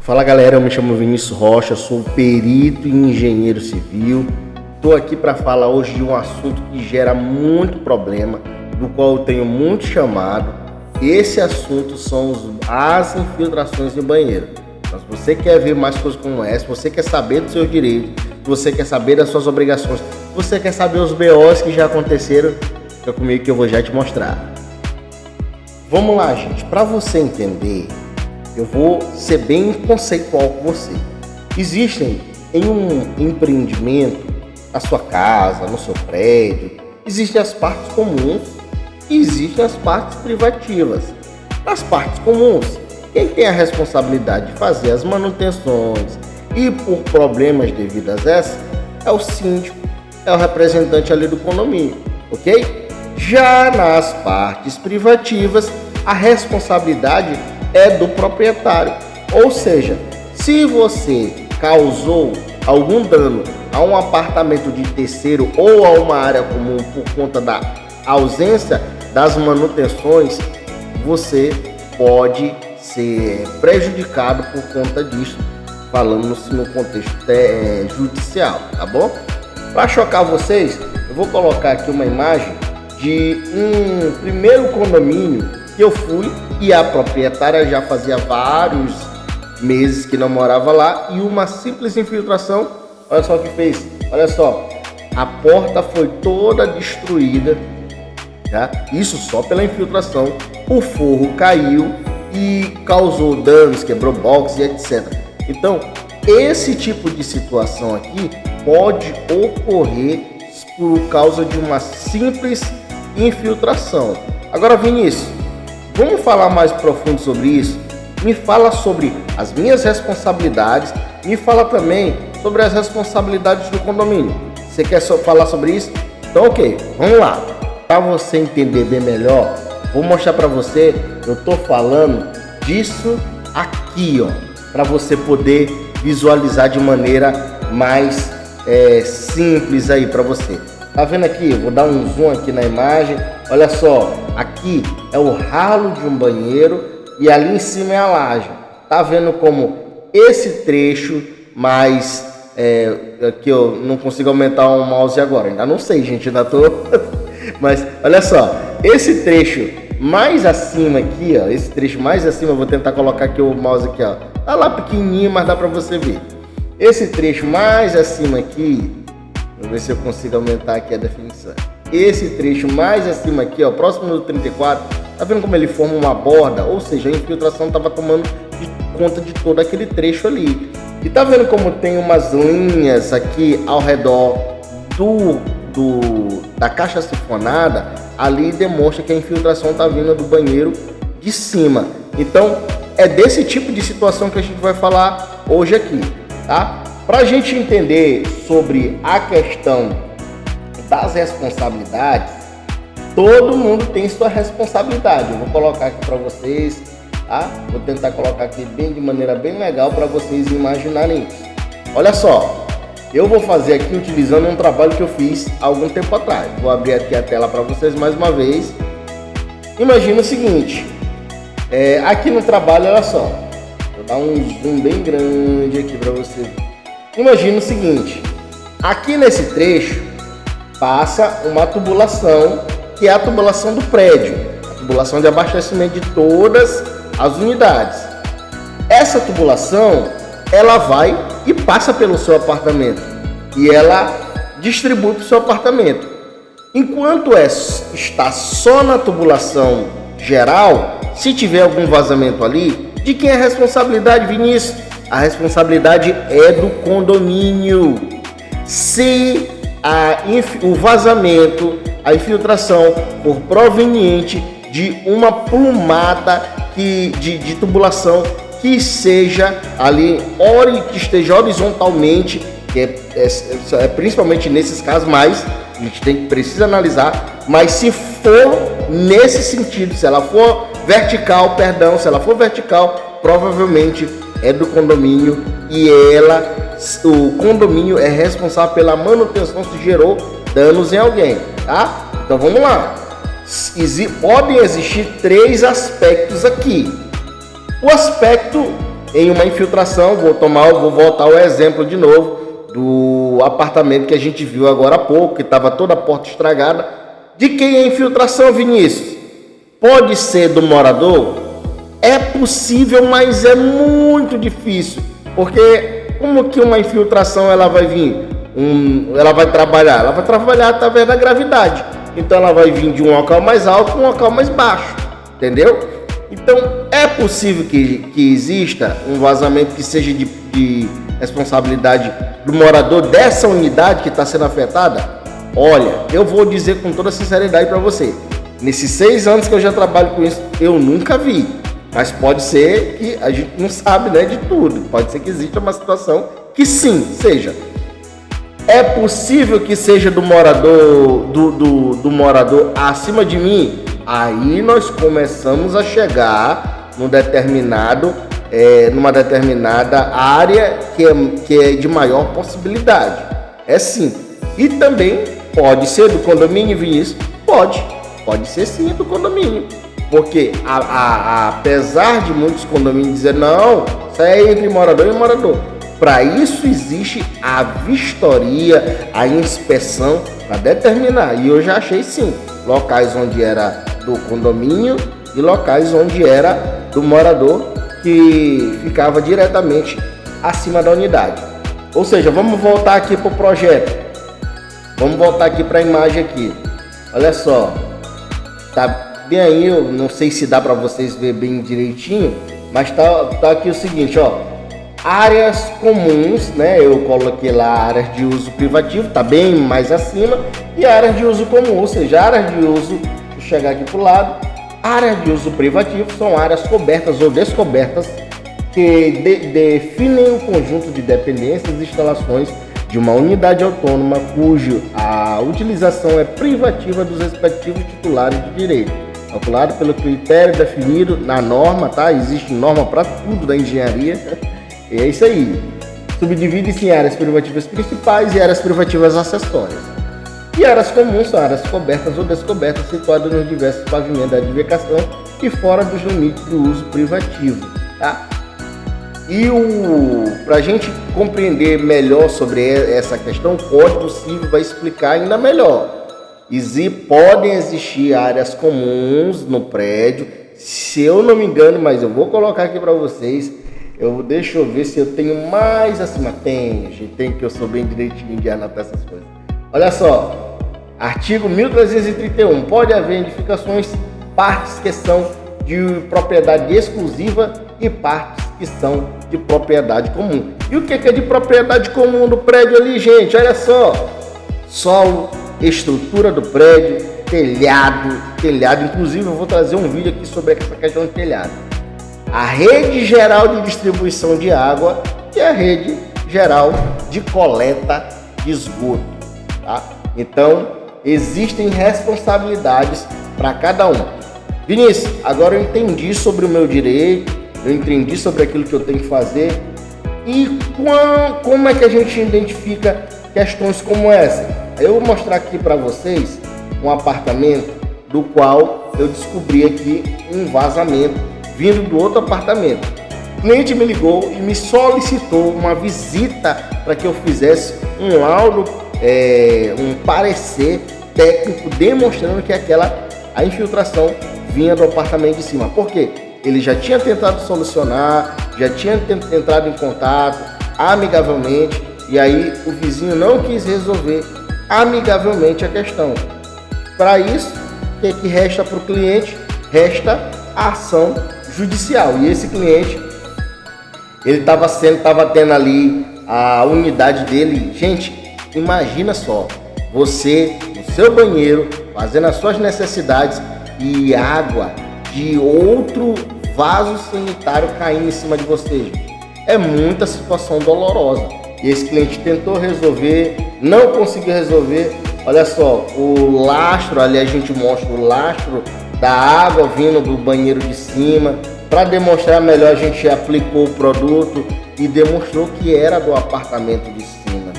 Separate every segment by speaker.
Speaker 1: Fala galera, eu me chamo Vinícius Rocha, sou perito e engenheiro civil. Estou aqui para falar hoje de um assunto que gera muito problema, do qual eu tenho muito chamado. Esse assunto são as infiltrações em banheiro. Mas se você quer ver mais coisas como essa, se você quer saber dos seus direitos, se você quer saber das suas obrigações, se você quer saber os BOs que já aconteceram, fica comigo que eu vou já te mostrar. Vamos lá, gente, para você entender, eu vou ser bem conceitual com você. Existem em um empreendimento, na sua casa, no seu prédio, existem as partes comuns e existem as partes privativas. Nas partes comuns, quem tem a responsabilidade de fazer as manutenções e por problemas devido a essas é o síndico, é o representante ali do condomínio, ok? Já nas partes privativas, a responsabilidade é do proprietário. Ou seja, se você causou algum dano a um apartamento de terceiro ou a uma área comum por conta da ausência das manutenções, você pode ser prejudicado por conta disso, falando no contexto judicial, tá bom? Para chocar vocês, eu vou colocar aqui uma imagem de um primeiro condomínio que eu fui e a proprietária já fazia vários meses que não morava lá, e uma simples infiltração, olha só o que fez, olha só, a porta foi toda destruída, tá? Isso só pela infiltração, o forro caiu e causou danos, quebrou box e etc. Então, esse tipo de situação aqui pode ocorrer por causa de uma simples infiltração. Agora, Vinícius, vamos falar mais profundo sobre isso? Me fala sobre as minhas responsabilidades, me fala também sobre as responsabilidades do condomínio. Você quer falar sobre isso? Então, ok, vamos lá. Para você entender bem melhor, vou mostrar para você, eu estou falando disso aqui, ó, para você poder visualizar de maneira mais simples aí para você. Tá vendo aqui? Eu vou dar um zoom aqui na imagem. Olha só, aqui é o ralo de um banheiro e ali em cima é a laje. Tá vendo como esse trecho mais... aqui eu não consigo aumentar o mouse agora. Ainda não sei, gente, ainda tô... Mas olha só, esse trecho mais acima aqui, ó, esse trecho mais acima, eu vou tentar colocar aqui o mouse aqui, ó. Tá lá pequenininho, mas dá pra você ver. Esse trecho mais acima aqui, vou ver se eu consigo aumentar aqui a definição. Esse trecho mais acima aqui, ó, próximo do 34, tá vendo como ele forma uma borda? Ou seja, a infiltração estava tomando conta de todo aquele trecho ali. E tá vendo como tem umas linhas aqui ao redor da caixa sifonada? Ali demonstra que a infiltração tá vindo do banheiro de cima. Então, é desse tipo de situação que a gente vai falar hoje aqui, tá? Para a gente entender sobre a questão das responsabilidades, todo mundo tem sua responsabilidade. Eu vou colocar aqui para vocês, tá? Vou tentar colocar aqui de maneira bem legal para vocês imaginarem isso. Olha só, eu vou fazer aqui utilizando um trabalho que eu fiz há algum tempo atrás. Vou abrir aqui a tela para vocês mais uma vez. Imagina o seguinte, aqui no trabalho, olha só, vou dar um zoom bem grande aqui para você ver. Imagina o seguinte, aqui nesse trecho passa uma tubulação, que é a tubulação do prédio, a tubulação de abastecimento de todas as unidades. Essa tubulação, ela vai e passa pelo seu apartamento e ela distribui para o seu apartamento. Enquanto está só na tubulação geral, se tiver algum vazamento ali, de quem é a responsabilidade, Vinícius? A responsabilidade é do condomínio. Se o vazamento, a infiltração for proveniente de uma plumada de tubulação que seja ali, que esteja horizontalmente, que é principalmente nesses casos, mas a gente precisa analisar, mas se for nesse sentido, se ela for vertical, provavelmente é do condomínio e o condomínio é responsável pela manutenção se gerou danos em alguém, tá? Então vamos lá. Podem existir três aspectos aqui. O aspecto em uma infiltração. Vou voltar ao exemplo de novo do apartamento que a gente viu agora há pouco, que estava toda a porta estragada. De quem é a infiltração, Vinícius? Pode ser do morador? É possível, mas é muito difícil, porque como que uma infiltração ela vai vir? Ela vai trabalhar através da gravidade. Então ela vai vir de um local mais alto para um local mais baixo, entendeu? Então é possível que exista um vazamento que seja de responsabilidade do morador dessa unidade que está sendo afetada. Olha, eu vou dizer com toda sinceridade para você, nesses 6 anos que eu já trabalho com isso, eu nunca vi. Mas pode ser que a gente não sabe, né, de tudo. Pode ser que exista uma situação que sim, seja. É possível que seja do morador, do morador acima de mim? Aí nós começamos a chegar numa determinada área que é de maior possibilidade. É sim. E também pode ser do condomínio, Vinícius? Pode ser sim do condomínio. Porque apesar de muitos condomínios dizer não, isso é entre morador e morador. Para isso existe a vistoria, a inspeção para determinar. E eu já achei sim, locais onde era do condomínio e locais onde era do morador que ficava diretamente acima da unidade. Ou seja, vamos voltar aqui para o projeto. Vamos voltar aqui para a imagem aqui. Olha só, tá bem aí, eu não sei se dá para vocês ver bem direitinho, mas tá aqui o seguinte, ó, áreas comuns, né? Eu coloquei lá áreas de uso privativo, tá bem mais acima, e áreas de uso comum, ou seja, áreas de uso, deixa eu chegar aqui pro lado, áreas de uso privativo são áreas cobertas ou descobertas que definem o conjunto de dependências e instalações de uma unidade autônoma cuja a utilização é privativa dos respectivos titulares de direito, calculado pelo critério definido na norma, tá? Existe norma para tudo da engenharia. E é isso aí. Subdivide-se em áreas privativas principais e áreas privativas acessórias. E áreas comuns são áreas cobertas ou descobertas situadas nos diversos pavimentos da edificação e fora dos limites do uso privativo, tá? E para a gente compreender melhor sobre essa questão, o Código Civil vai explicar ainda melhor. Podem existir áreas comuns no prédio, se eu não me engano, mas eu vou colocar aqui para vocês. Deixa eu ver se eu tenho mais acima. Tem que eu sou bem direitinho de anotar essas coisas. Olha só, artigo 1331, pode haver edificações, partes que são de propriedade exclusiva e partes que são de propriedade comum. E o que é de propriedade comum do prédio ali, gente? Olha só, solo, estrutura do prédio, telhado, inclusive eu vou trazer um vídeo aqui sobre essa questão de telhado. A rede geral de distribuição de água e a rede geral de coleta de esgoto, tá? Então, existem responsabilidades para cada um. Vinícius, agora eu entendi sobre o meu direito, eu entendi sobre aquilo que eu tenho que fazer. E como é que a gente identifica questões como essa? Eu vou mostrar aqui para vocês um apartamento do qual eu descobri aqui um vazamento vindo do outro apartamento. O cliente me ligou e me solicitou uma visita para que eu fizesse um laudo, um parecer técnico demonstrando que a infiltração vinha do apartamento de cima. Por quê? Ele já tinha tentado solucionar, já tinha entrado em contato amigavelmente, e aí o vizinho não quis resolver amigavelmente a questão. Para isso, o que resta para o cliente? Resta a ação judicial. E esse cliente, ele estava tendo ali a unidade dele. Gente, imagina só, você no seu banheiro, fazendo as suas necessidades e água de outro vaso sanitário caindo em cima de você, gente. É muita situação dolorosa. E esse cliente tentou resolver, não conseguiu resolver. Olha só, o lastro ali, a gente mostra o lastro da água vindo do banheiro de cima. Para demonstrar melhor, a gente aplicou o produto e demonstrou que era do apartamento de cima.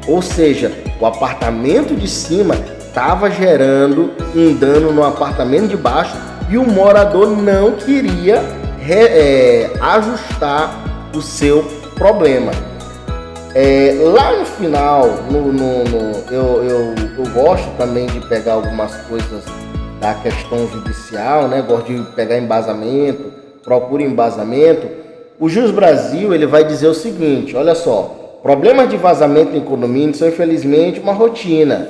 Speaker 1: Ou seja, o apartamento de cima estava gerando um dano no apartamento de baixo e o morador não queria ajustar do seu problema. Lá no final, eu gosto também de pegar algumas coisas da questão judicial, né? Gosto de pegar embasamento, procuro embasamento. O Jus Brasil, ele vai dizer o seguinte, olha só, problemas de vazamento em condomínio são infelizmente uma rotina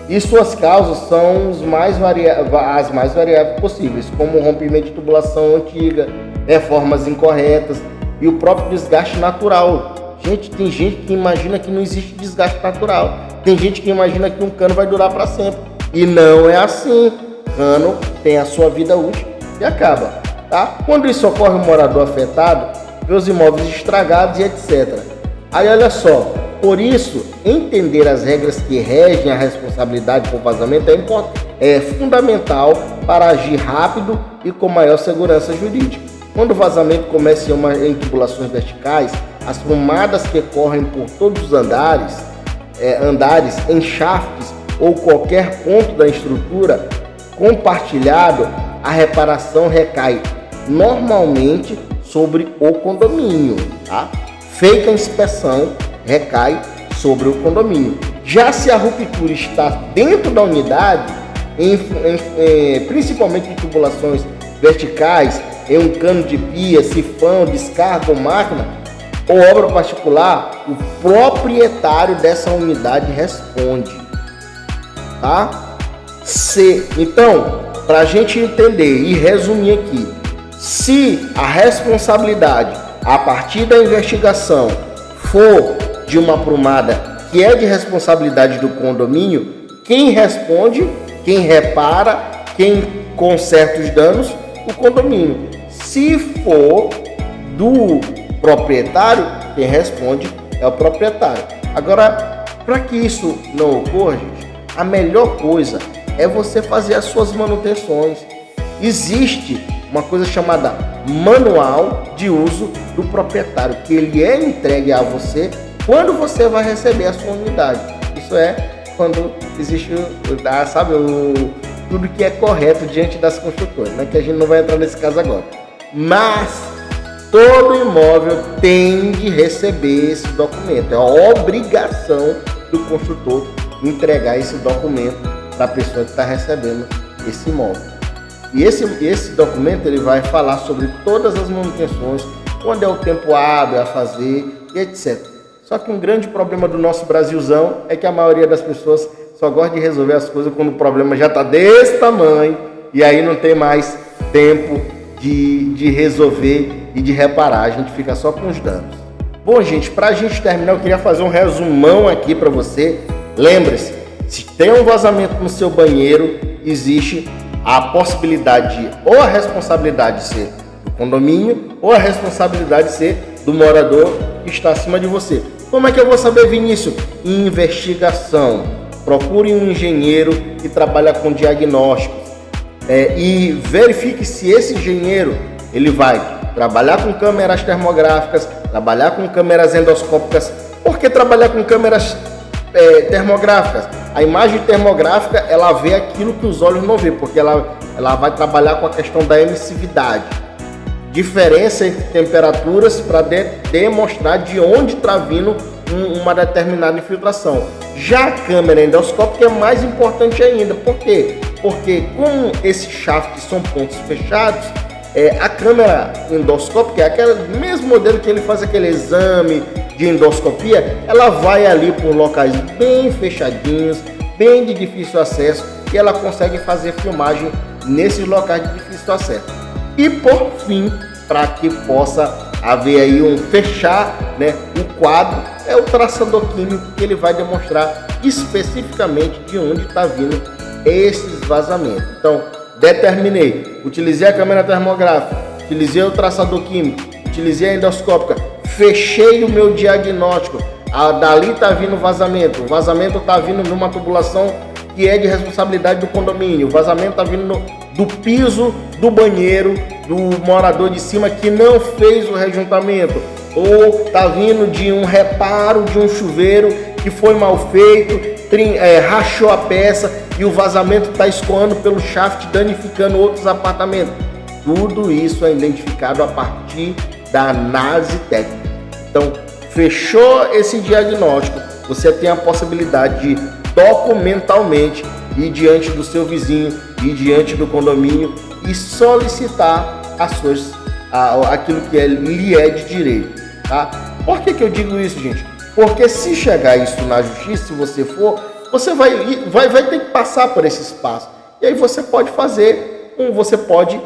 Speaker 1: e suas causas são as mais variáveis possíveis, como o rompimento de tubulação antiga, reformas incorretas e o próprio desgaste natural. Gente, tem gente que imagina que não existe desgaste natural. Tem gente que imagina que um cano vai durar para sempre. E não é assim. Cano tem a sua vida útil e acaba. Tá? Quando isso ocorre, o morador afetado vê os imóveis estragados e etc. Aí olha só, por isso, entender as regras que regem a responsabilidade por vazamento é fundamental para agir rápido e com maior segurança jurídica. Quando o vazamento começa em tubulações verticais, as fumadas que correm por todos os andares, em shafts ou qualquer ponto da estrutura compartilhado, a reparação recai normalmente sobre o condomínio, tá? Feita a inspeção, recai sobre o condomínio. Já se a ruptura está dentro da unidade, principalmente em tubulações verticais, em um cano de pia, sifão, descarga ou máquina, ou obra particular, o proprietário dessa unidade responde, tá? Então, para a gente entender e resumir aqui, se a responsabilidade a partir da investigação for de uma aprumada que é de responsabilidade do condomínio, quem responde, quem repara, quem conserta os danos, o condomínio. Se for do proprietário, quem responde é o proprietário. Agora, para que isso não ocorra, gente, a melhor coisa é você fazer as suas manutenções. Existe uma coisa chamada manual de uso do proprietário, que ele é entregue a você quando você vai receber a sua unidade. Isso é quando existe, tudo que é correto diante das construtoras, né? Que a gente não vai entrar nesse caso agora. Mas todo imóvel tem de receber esse documento. É a obrigação do construtor entregar esse documento para a pessoa que está recebendo esse imóvel. E esse documento ele vai falar sobre todas as manutenções, quando é o tempo hábil a fazer e etc. Só que um grande problema do nosso Brasilzão é que a maioria das pessoas só gosta de resolver as coisas quando o problema já está desse tamanho e aí não tem mais tempo de resolver e de reparar, a gente fica só com os danos. Bom, gente, para a gente terminar, eu queria fazer um resumão aqui para você. Lembre-se, se tem um vazamento no seu banheiro, existe a possibilidade de ou a responsabilidade de ser do condomínio ou a responsabilidade de ser do morador que está acima de você. Como é que eu vou saber, Vinícius? Investigação. Procure um engenheiro que trabalha com diagnósticos e verifique se esse engenheiro ele vai trabalhar com câmeras termográficas, trabalhar com câmeras endoscópicas. Por que trabalhar com câmeras termográficas? A imagem termográfica ela vê aquilo que os olhos não vê, porque ela vai trabalhar com a questão da emissividade, diferença entre temperaturas para demonstrar de onde está vindo uma determinada infiltração. Já a câmera endoscópica é mais importante ainda. Por quê? Porque como esses shafts são pontos fechados, a câmera endoscópica é aquele mesmo modelo que ele faz aquele exame de endoscopia, ela vai ali por locais bem fechadinhos, bem de difícil acesso, e ela consegue fazer filmagem nesses locais de difícil acesso. E por fim, para que possa haver aí fechar, né, o quadro, é o traçador químico que ele vai demonstrar especificamente de onde está vindo esses vazamentos. Então, determinei, utilizei a câmera termográfica, utilizei o traçador químico, utilizei a endoscópica, fechei o meu diagnóstico, dali está vindo vazamento, o vazamento está vindo de uma tubulação que é de responsabilidade do condomínio, o vazamento está vindo do piso do banheiro do morador de cima que não fez o rejuntamento, ou está vindo de um reparo de um chuveiro que foi mal feito, rachou a peça e o vazamento está escoando pelo shaft, danificando outros apartamentos. Tudo isso é identificado a partir da análise técnica. Então, fechou esse diagnóstico, você tem a possibilidade de documentalmente ir diante do seu vizinho, ir diante do condomínio e solicitar aquilo que lhe é de direito, tá? Por que eu digo isso, gente? Porque se chegar isso na justiça, se você for, você vai ter que passar por esse espaço. E aí você pode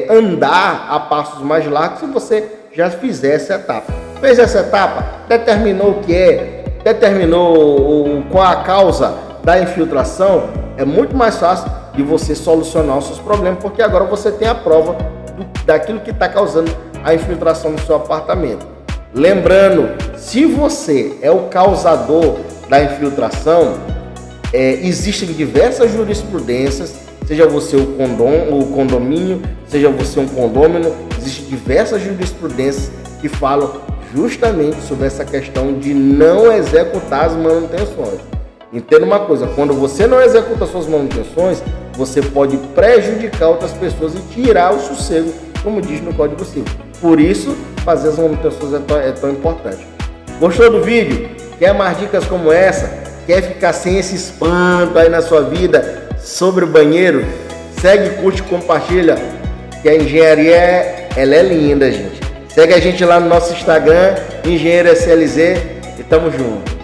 Speaker 1: andar a passos mais largos se você já fizer essa etapa. Fez essa etapa, determinou o que determinou qual a causa da infiltração, é muito mais fácil de você solucionar os seus problemas, porque agora você tem a prova daquilo que está causando a infiltração no seu apartamento. Lembrando, se você é o causador da infiltração, existem diversas jurisprudências, seja você o condomínio, seja você um condômino, existem diversas jurisprudências que falam justamente sobre essa questão de não executar as manutenções. Entenda uma coisa, quando você não executa suas manutenções, você pode prejudicar outras pessoas e tirar o sossego, como diz no Código Civil. Por isso, fazer as manutenções é tão importante. Gostou do vídeo? Quer mais dicas como essa? Quer ficar sem esse espanto aí na sua vida sobre o banheiro? Segue, curte, compartilha, que a engenharia ela é linda, gente. Segue a gente lá no nosso Instagram, Engenheiro SLZ, e tamo junto.